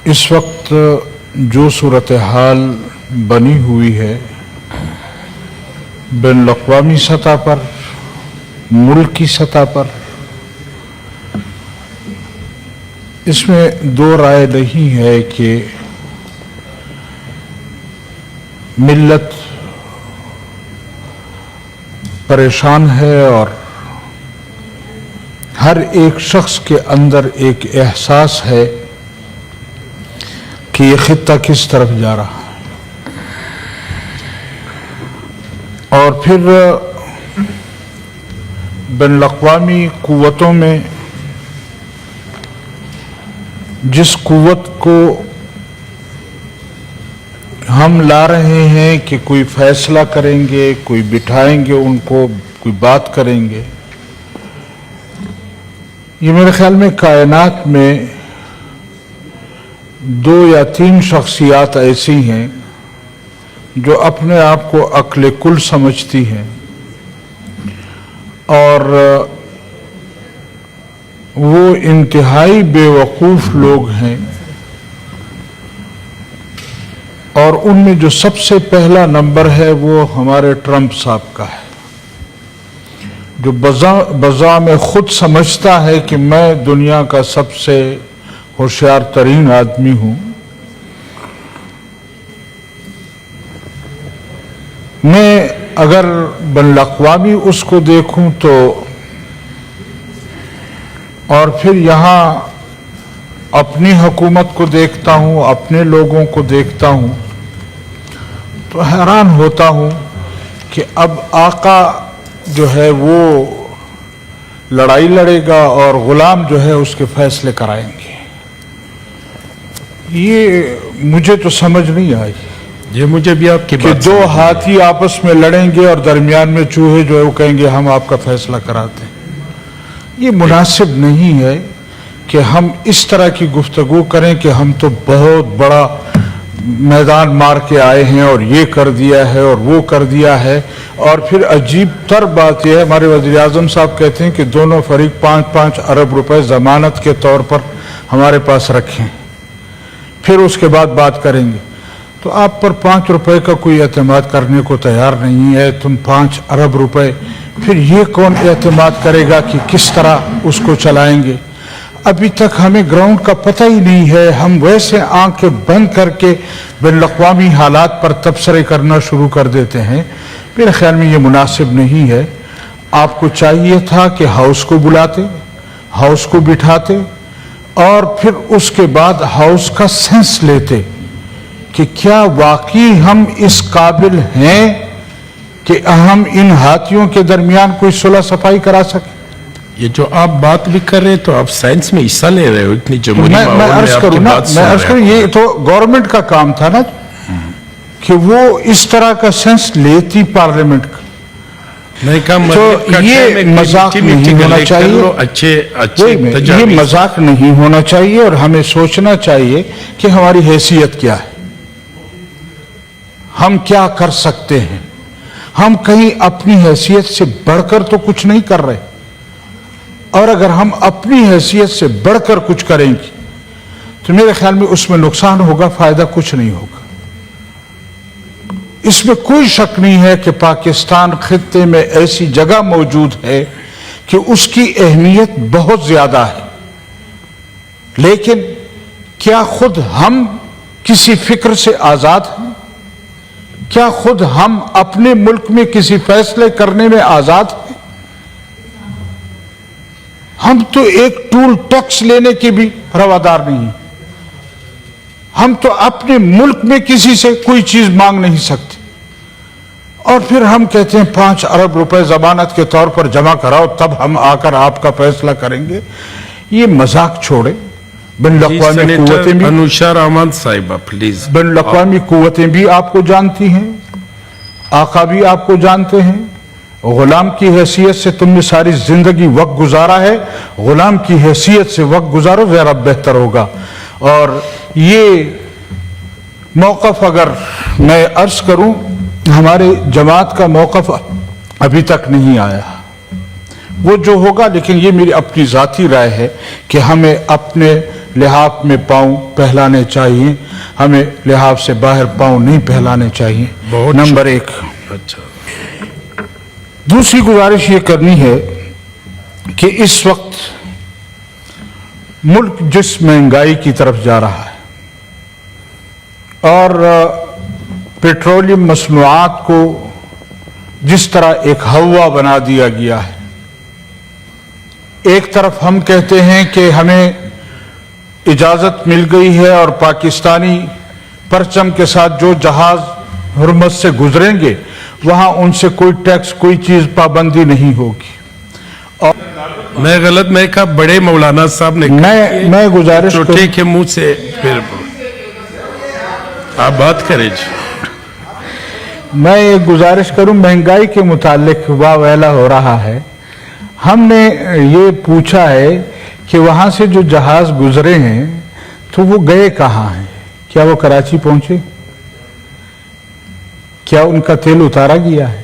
اس وقت جو صورتحال بنی ہوئی ہے بین الاقوامی سطح پر، ملک کی سطح پر، اس میں دو رائے نہیں ہے کہ ملت پریشان ہے اور ہر ایک شخص کے اندر ایک احساس ہے کہ یہ خطہ کس طرف جا رہا ہے، اور پھر بین الاقوامی قوتوں میں جس قوت کو ہم لا رہے ہیں کہ کوئی فیصلہ کریں گے، کوئی بٹھائیں گے ان کو، کوئی بات کریں گے، یہ میرے خیال میں کائنات میں دو یا تین شخصیات ایسی ہیں جو اپنے آپ کو عقل کل سمجھتی ہیں اور وہ انتہائی بے وقوف لوگ ہیں، اور ان میں جو سب سے پہلا نمبر ہے وہ ہمارے ٹرمپ صاحب کا ہے، جو بذا میں خود سمجھتا ہے کہ میں دنیا کا سب سے ہوشیار ترین آدمی ہوں۔ میں اگر بین الاقوامی اس کو دیکھوں تو، اور پھر یہاں اپنی حکومت کو دیکھتا ہوں، اپنے لوگوں کو دیکھتا ہوں، تو حیران ہوتا ہوں کہ اب آقا جو ہے وہ لڑائی لڑے گا اور غلام جو ہے اس کے فیصلے کرائیں گے۔ یہ مجھے تو سمجھ نہیں آئی، یہ مجھے بھی آپ کی کہ بات دو ہاتھی آپس میں لڑیں گے اور درمیان میں چوہے جو ہے وہ کہیں گے ہم آپ کا فیصلہ کراتے ہیں۔ یہ مناسب نہیں ہے کہ ہم اس طرح کی گفتگو کریں کہ ہم تو بہت بڑا میدان مار کے آئے ہیں اور یہ کر دیا ہے اور وہ کر دیا ہے، اور پھر عجیب تر بات یہ ہے ہمارے وزیر اعظم صاحب کہتے ہیں کہ دونوں فریق 5-5 ارب روپے ضمانت کے طور پر ہمارے پاس رکھیں، پھر اس کے بعد بات کریں گے۔ تو آپ پر 5 روپے کا کوئی اعتماد کرنے کو تیار نہیں ہے، تم 5 ارب روپے، پھر یہ کون اعتماد کرے گا کہ کس طرح اس کو چلائیں گے؟ ابھی تک ہمیں گراؤنڈ کا پتہ ہی نہیں ہے، ہم ویسے آنکھیں بند کر کے بین الاقوامی حالات پر تبصرے کرنا شروع کر دیتے ہیں۔ میرے خیال میں یہ مناسب نہیں ہے۔ آپ کو چاہیے تھا کہ ہاؤس کو بلاتے، ہاؤس کو بٹھاتے، اور پھر اس کے بعد ہاؤس کا سینس لیتے کہ کیا واقعی ہم اس قابل ہیں کہ ہم ان ہاتھیوں کے درمیان کوئی صلح صفائی کرا سکیں۔ یہ جو آپ بات بھی کر رہے ہیں تو آپ سائنس میں حصہ لے رہے ہو، اتنی جمہوری میں ماحول میں عرض آپ کی کروں نا، بات سن میں عرض رہے کروں، ہیں۔ یہ تو گورنمنٹ کا کام تھا نا کہ وہ اس طرح کا سینس لیتی پارلیمنٹ کا۔ میں کہا تو مطلب کا یہ مذاق نہیں ہونا چاہیے، یہ مذاق نہیں ہونا چاہیے، اور ہمیں سوچنا چاہیے کہ ہماری حیثیت کیا ہے، ہم کیا کر سکتے ہیں۔ ہم کہیں اپنی حیثیت سے بڑھ کر تو کچھ نہیں کر رہے، اور اگر ہم اپنی حیثیت سے بڑھ کر کچھ کریں گے تو میرے خیال میں اس میں نقصان ہوگا، فائدہ کچھ نہیں ہوگا۔ اس میں کوئی شک نہیں ہے کہ پاکستان خطے میں ایسی جگہ موجود ہے کہ اس کی اہمیت بہت زیادہ ہے، لیکن کیا خود ہم کسی فکر سے آزاد ہیں؟ کیا خود ہم اپنے ملک میں کسی فیصلے کرنے میں آزاد ہیں؟ ہم تو ایک ٹول ٹیکس لینے کے بھی روادار نہیں ہیں۔ ہم تو اپنے ملک میں کسی سے کوئی چیز مانگ نہیں سکتے، اور پھر ہم کہتے ہیں 5 ارب روپے ضمانت کے طور پر جمع کراؤ، تب ہم آ کر آپ کا فیصلہ کریں گے۔ یہ مذاق چھوڑے۔ بین الاقوامی قوتیں بھی، انوشا رحمان صاحبہ پلیز، بین الاقوامی قوتیں بھی آپ کو جانتی ہیں، آقا بھی آپ کو جانتے ہیں۔ غلام کی حیثیت سے تم نے ساری زندگی وقت گزارا ہے، غلام کی حیثیت سے وقت گزارو، زیادہ بہتر ہوگا۔ اور یہ موقف اگر میں عرض کروں، ہمارے جماعت کا موقف ابھی تک نہیں آیا، وہ جو ہوگا، لیکن یہ میری اپنی ذاتی رائے ہے کہ ہمیں اپنے لحاف میں پاؤں پھیلانے چاہیے، ہمیں لحاف سے باہر پاؤں نہیں پھیلانے چاہیے، بہت نمبر ایک۔ اچھا، دوسری گزارش یہ کرنی ہے کہ اس وقت ملک جس مہنگائی کی طرف جا رہا ہے اور پیٹرولیم مصنوعات کو جس طرح ایک ہوا بنا دیا گیا ہے، ایک طرف ہم کہتے ہیں کہ ہمیں اجازت مل گئی ہے اور پاکستانی پرچم کے ساتھ جو جہاز حرمت سے گزریں گے وہاں ان سے کوئی ٹیکس، کوئی چیز پابندی نہیں ہوگی۔ اور میں غلط میں کہا بڑے مولانا صاحب نے میں گزارش چھوٹے کے منہ سے پھر آپ بات کریں جی۔ میں ایک گزارش کروں، مہنگائی کے متعلق واویلا ہو رہا ہے۔ ہم نے یہ پوچھا ہے کہ وہاں سے جو جہاز گزرے ہیں تو وہ گئے کہاں ہیں؟ کیا وہ کراچی پہنچے؟ کیا ان کا تیل اتارا گیا ہے؟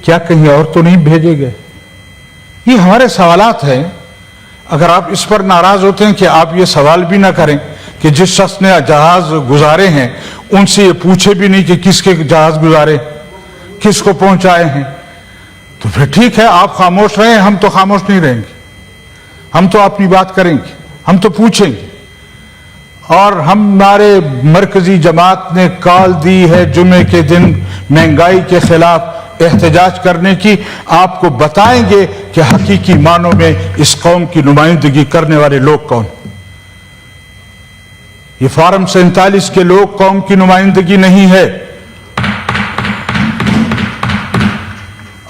کیا کہیں اور تو نہیں بھیجے گئے؟ یہ ہمارے سوالات ہیں۔ اگر آپ اس پر ناراض ہوتے ہیں کہ آپ یہ سوال بھی نہ کریں کہ جس شخص نے جہاز گزارے ہیں ان سے یہ پوچھے بھی نہیں کہ کس کے جہاز گزارے، کس کو پہنچائے ہیں، تو پھر ٹھیک ہے، آپ خاموش رہیں، ہم تو خاموش نہیں رہیں گے، ہم تو اپنی بات کریں گے، ہم تو پوچھیں گے۔ اور ہمارے مرکزی جماعت نے کال دی ہے جمعے کے دن مہنگائی کے خلاف احتجاج کرنے کی، آپ کو بتائیں گے کہ حقیقی معنوں میں اس قوم کی نمائندگی کرنے والے لوگ کون۔ یہ فارم 47 کے لوگ قوم کی نمائندگی نہیں ہے،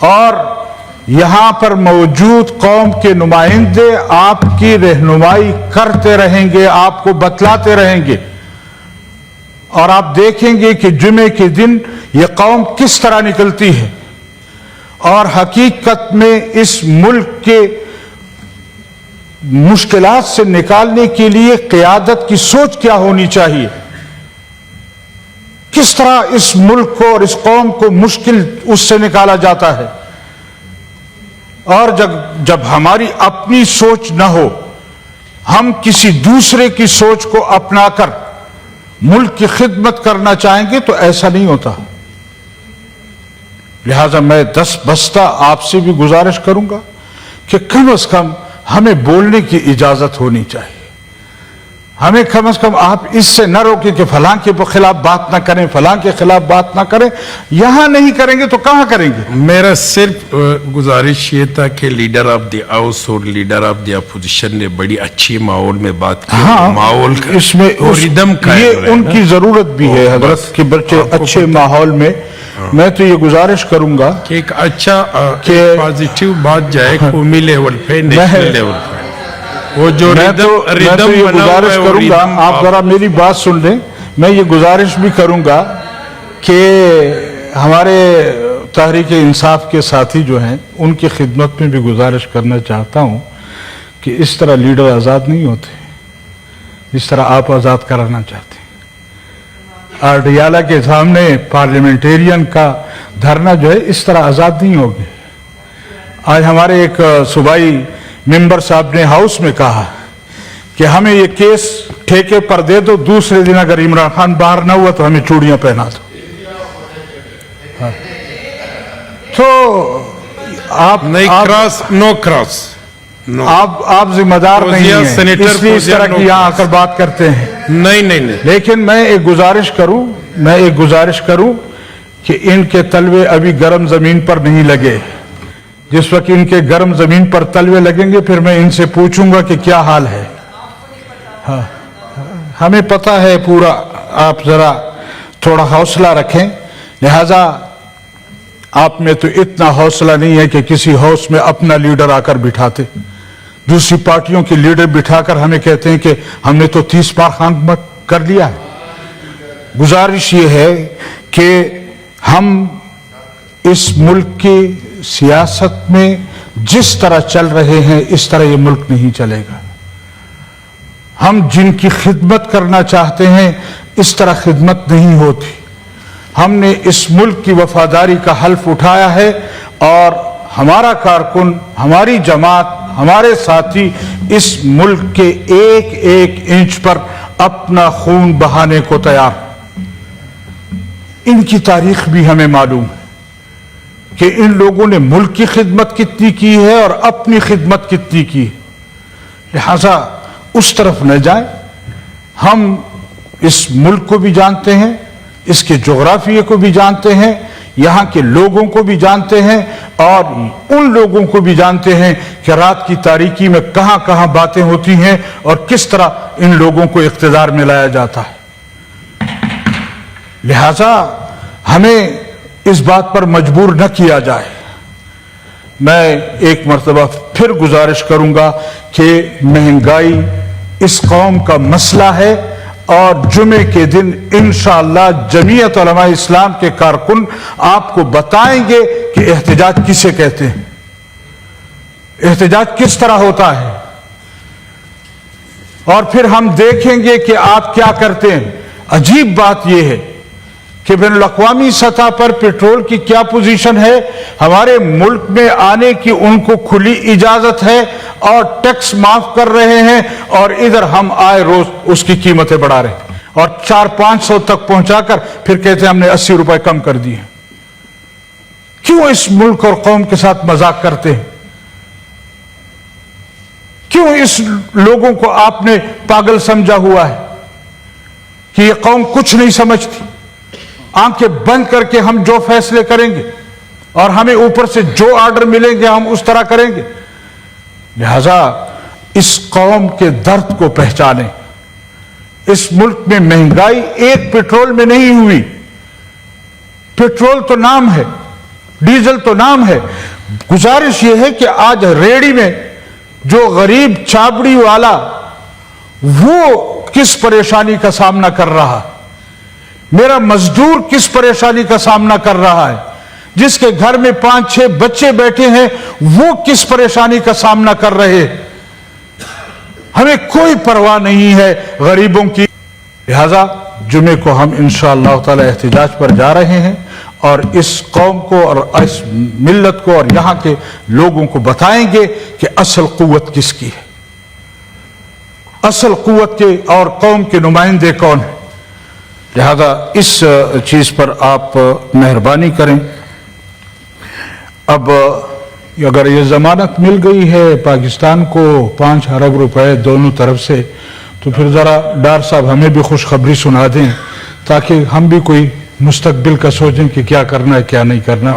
اور یہاں پر موجود قوم کے نمائندے آپ کی رہنمائی کرتے رہیں گے، آپ کو بتلاتے رہیں گے، اور آپ دیکھیں گے کہ جمعے کے دن یہ قوم کس طرح نکلتی ہے، اور حقیقت میں اس ملک کے مشکلات سے نکالنے کے لیے قیادت کی سوچ کیا ہونی چاہیے، کس طرح اس ملک کو اور اس قوم کو مشکل اس سے نکالا جاتا ہے۔ اور جب ہماری اپنی سوچ نہ ہو، ہم کسی دوسرے کی سوچ کو اپنا کر ملک کی خدمت کرنا چاہیں گے تو ایسا نہیں ہوتا۔ لہذا میں دست بستہ آپ سے بھی گزارش کروں گا کہ کم از کم ہمیں بولنے کی اجازت ہونی چاہیے، ہمیں کم از کم آپ اس سے نہ روکیں کہ فلاں کے خلاف بات نہ کریں، فلاں کے خلاف بات نہ کریں۔ یہاں نہیں کریں گے تو کہاں کریں گے؟ میرا صرف گزارش یہ تھا کہ لیڈر آف دی ہاؤس اور لیڈر آف دی اپوزیشن نے بڑی اچھی ماحول میں بات کی، ماحول کا اس میں ردم یہ ان کی ضرورت بھی ہے حضرت کہ بچے اچھے ماحول میں۔ میں تو یہ گزارش کروں گا کہ ایک اچھا پازیٹیو بات جائے قومی لیول پہ، نیشنل لیول پہ، وہ جو میں تو یہ گزارش کروں گا، آپ ذرا میری بات سن لیں، میں یہ گزارش بھی کروں گا کہ ہمارے تحریک انصاف کے ساتھی جو ہیں ان کی خدمت میں بھی گزارش کرنا چاہتا ہوں کہ اس طرح لیڈر آزاد نہیں ہوتے جس طرح آپ آزاد کرانا چاہتے ہیں۔ آرڈیالہ کے سامنے پارلیمنٹیرین کا دھرنا جو ہے اس طرح آزاد نہیں ہوگی۔ آج ہمارے ایک صوبائی ممبر صاحب نے ہاؤس میں کہا کہ ہمیں یہ کیس ٹھیکے پر دے دو، دوسرے دن اگر عمران خان باہر نہ ہوا تو ہمیں چوڑیاں پہنا دو۔ تو آپ آپ ذمہ دار نہیں ہیں، اس لیے اس طرح کی یہاں آ کر بات کرتے ہیں۔ نہیں، لیکن میں ایک گزارش کروں کہ ان کے تلوے ابھی گرم زمین پر نہیں لگے۔ جس وقت ان کے گرم زمین پر تلوے لگیں گے پھر میں ان سے پوچھوں گا کہ کیا حال ہے۔ ہمیں پتہ ہے پورا، آپ ذرا تھوڑا حوصلہ رکھیں۔ لہذا آپ میں تو اتنا حوصلہ نہیں ہے کہ کسی ہاؤس میں اپنا لیڈر آ کر بٹھاتے، دوسری پارٹیوں کے لیڈر بٹھا کر ہمیں کہتے ہیں کہ ہم نے تو 30 بار خان کر لیا ہے۔ گزارش یہ ہے کہ ہم اس ملک کی سیاست میں جس طرح چل رہے ہیں اس طرح یہ ملک نہیں چلے گا۔ ہم جن کی خدمت کرنا چاہتے ہیں اس طرح خدمت نہیں ہوتی۔ ہم نے اس ملک کی وفاداری کا حلف اٹھایا ہے اور ہمارا کارکن، ہماری جماعت ہمارے ساتھی اس ملک کے ایک ایک انچ پر اپنا خون بہانے کو تیار. ان کی تاریخ بھی ہمیں معلوم ہے کہ ان لوگوں نے ملک کی خدمت کتنی کی ہے اور اپنی خدمت کتنی کی ہے. لہذا اس طرف نہ جائیں. ہم اس ملک کو بھی جانتے ہیں, اس کے جغرافیے کو بھی جانتے ہیں, یہاں کے لوگوں کو بھی جانتے ہیں, اور ان لوگوں کو بھی جانتے ہیں کہ رات کی تاریکی میں کہاں کہاں باتیں ہوتی ہیں اور کس طرح ان لوگوں کو اقتدار میں لایا جاتا ہے. لہذا ہمیں اس بات پر مجبور نہ کیا جائے. میں ایک مرتبہ پھر گزارش کروں گا کہ مہنگائی اس قوم کا مسئلہ ہے, اور جمعے کے دن انشاءاللہ جمعیت علماء اسلام کے کارکن آپ کو بتائیں گے کہ احتجاج کسے کہتے ہیں, احتجاج کس طرح ہوتا ہے, اور پھر ہم دیکھیں گے کہ آپ کیا کرتے ہیں. عجیب بات یہ ہے کہ بین الاقوامی سطح پر پیٹرول کی کیا پوزیشن ہے. ہمارے ملک میں آنے کی ان کو کھلی اجازت ہے اور ٹیکس معاف کر رہے ہیں, اور ادھر ہم آئے روز اس کی قیمتیں بڑھا رہے ہیں, اور 400-500 تک پہنچا کر پھر کہتے ہیں ہم نے 80 روپے کم کر دیے. کیوں اس ملک اور قوم کے ساتھ مذاق کرتے ہیں؟ کیوں اس لوگوں کو آپ نے پاگل سمجھا ہوا ہے کہ یہ قوم کچھ نہیں سمجھتی؟ آنکھیں بند کر کے ہم جو فیصلے کریں گے اور ہمیں اوپر سے جو آرڈر ملیں گے ہم اس طرح کریں گے. لہذا اس قوم کے درد کو پہچانیں. اس ملک میں مہنگائی ایک پیٹرول میں نہیں ہوئی. پیٹرول تو نام ہے, ڈیزل تو نام ہے. گزارش یہ ہے کہ آج ریڑی میں جو غریب چھابڑی والا وہ کس پریشانی کا سامنا کر رہا ہے, میرا مزدور کس پریشانی کا سامنا کر رہا ہے, جس کے گھر میں 5-6 بچے بیٹھے ہیں وہ کس پریشانی کا سامنا کر رہے ہیں. ہمیں کوئی پرواہ نہیں ہے غریبوں کی. لہذا جمعے کو ہم انشاءاللہ تعالی احتجاج پر جا رہے ہیں, اور اس قوم کو اور اس ملت کو اور یہاں کے لوگوں کو بتائیں گے کہ اصل قوت کس کی ہے, اصل قوت کے اور قوم کے نمائندے کون ہیں. لہذا اس چیز پر آپ مہربانی کریں. اب اگر یہ ضمانت مل گئی ہے پاکستان کو 5 ارب روپے دونوں طرف سے, تو پھر ذرا ڈار صاحب ہمیں بھی خوشخبری سنا دیں تاکہ ہم بھی کوئی مستقبل کا سوچیں کہ کیا کرنا ہے کیا نہیں کرنا.